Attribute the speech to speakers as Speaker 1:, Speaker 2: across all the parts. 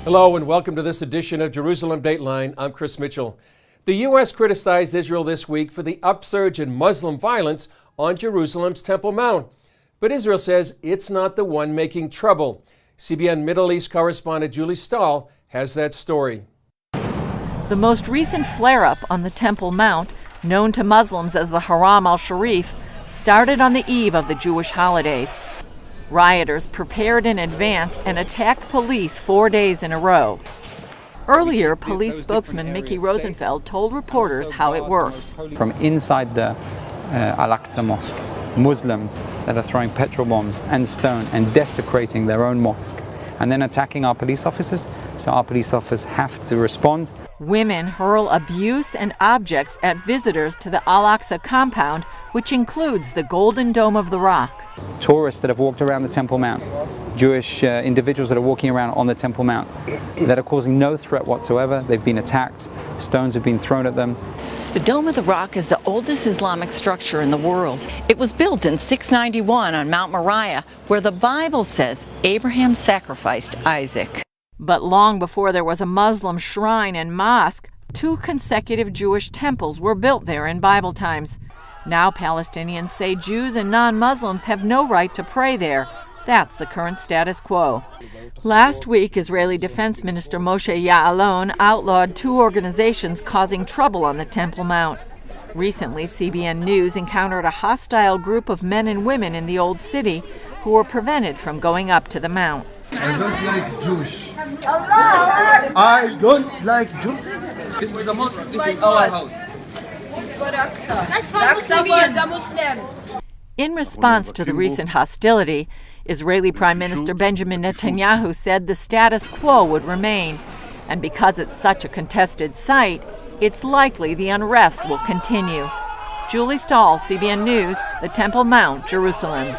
Speaker 1: Hello and welcome to this edition of Jerusalem Dateline. I'm Chris Mitchell. The U.S. criticized Israel this week for the upsurge in Muslim violence on Jerusalem's Temple Mount. But Israel says it's not the one making trouble. CBN Middle East correspondent Julie Stahl has that story.
Speaker 2: The most recent flare-up on the Temple Mount, known to Muslims as the Haram al-Sharif, started on the eve of the Jewish holidays. Rioters prepared in advance and attacked police 4 days in a row. Earlier, police spokesman Mickey Rosenfeld told reporters how it works.
Speaker 3: From inside the Al-Aqsa Mosque, Muslims that are throwing petrol bombs and stone and desecrating their own mosque, and then attacking our police officers, so our police officers have to respond.
Speaker 2: Women hurl abuse and objects at visitors to the Al-Aqsa compound, which includes the Golden Dome of the Rock.
Speaker 3: Tourists that have walked around the Temple Mount, Jewish individuals that are walking around on the Temple Mount, that are causing no threat whatsoever. They've been attacked, stones have been thrown at them.
Speaker 4: The Dome of the Rock is the oldest Islamic structure in the world. It was built in 691 on Mount Moriah, where the Bible says Abraham sacrificed Isaac.
Speaker 2: But long before there was a Muslim shrine and mosque, 2 consecutive Jewish temples were built there in Bible times. Now Palestinians say Jews and non-Muslims have no right to pray there. That's the current status quo. Last week, Israeli Defense Minister Moshe Ya'alon outlawed 2 organizations causing trouble on the Temple Mount. Recently, CBN News encountered a hostile group of men and women in the Old City who were prevented from going up to the Mount.
Speaker 5: I don't like Jewish. I don't like Jews.
Speaker 6: This is the mosque. This is our house.
Speaker 7: That's for the Muslims.
Speaker 2: In response to the recent hostility, Israeli Prime Minister Benjamin Netanyahu said the status quo would remain. And because it's such a contested site, it's likely the unrest will continue. Julie Stahl, CBN News, the Temple Mount, Jerusalem.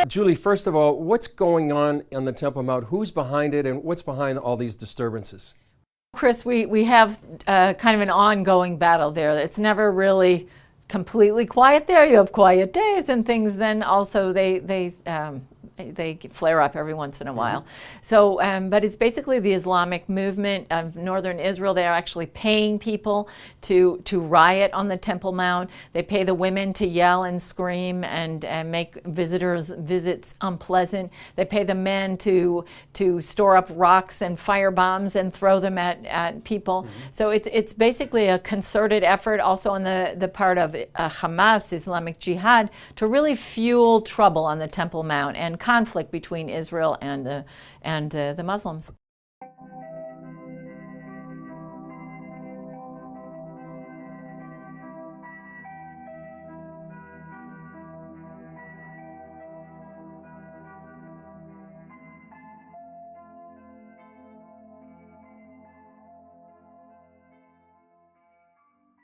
Speaker 1: Julie, first of all, what's going on the Temple Mount? Who's behind it, and what's behind all these disturbances?
Speaker 2: Chris, we have kind of an ongoing battle there. It's never really completely quiet there. You have quiet days and things. Then also they flare up every once in a while. So, but it's basically the Islamic movement of northern Israel. They're actually paying people to riot on the Temple Mount. They pay the women to yell and scream and make visits unpleasant. They pay the men to store up rocks and fire bombs and throw them at people. So it's basically a concerted effort also on the part of Hamas, Islamic Jihad, to really fuel trouble on the Temple Mount and conflict between Israel and the Muslims.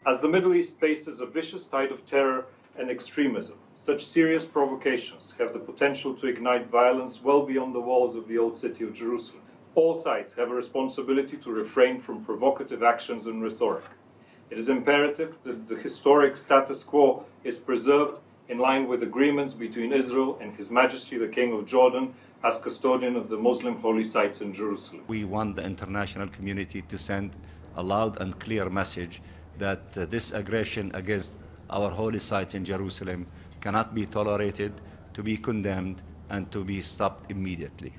Speaker 8: As the Middle East faces a vicious tide of terror and extremism, such serious provocations have the potential to ignite violence well beyond the walls of the old city of Jerusalem. All sides have a responsibility to refrain from provocative actions and rhetoric. It is imperative that the historic status quo is preserved in line with agreements between Israel and His Majesty the King of Jordan as custodian of the Muslim holy sites in Jerusalem.
Speaker 9: We want the international community to send a loud and clear message that this aggression against our holy sites in Jerusalem cannot be tolerated, to be condemned, and to be stopped immediately.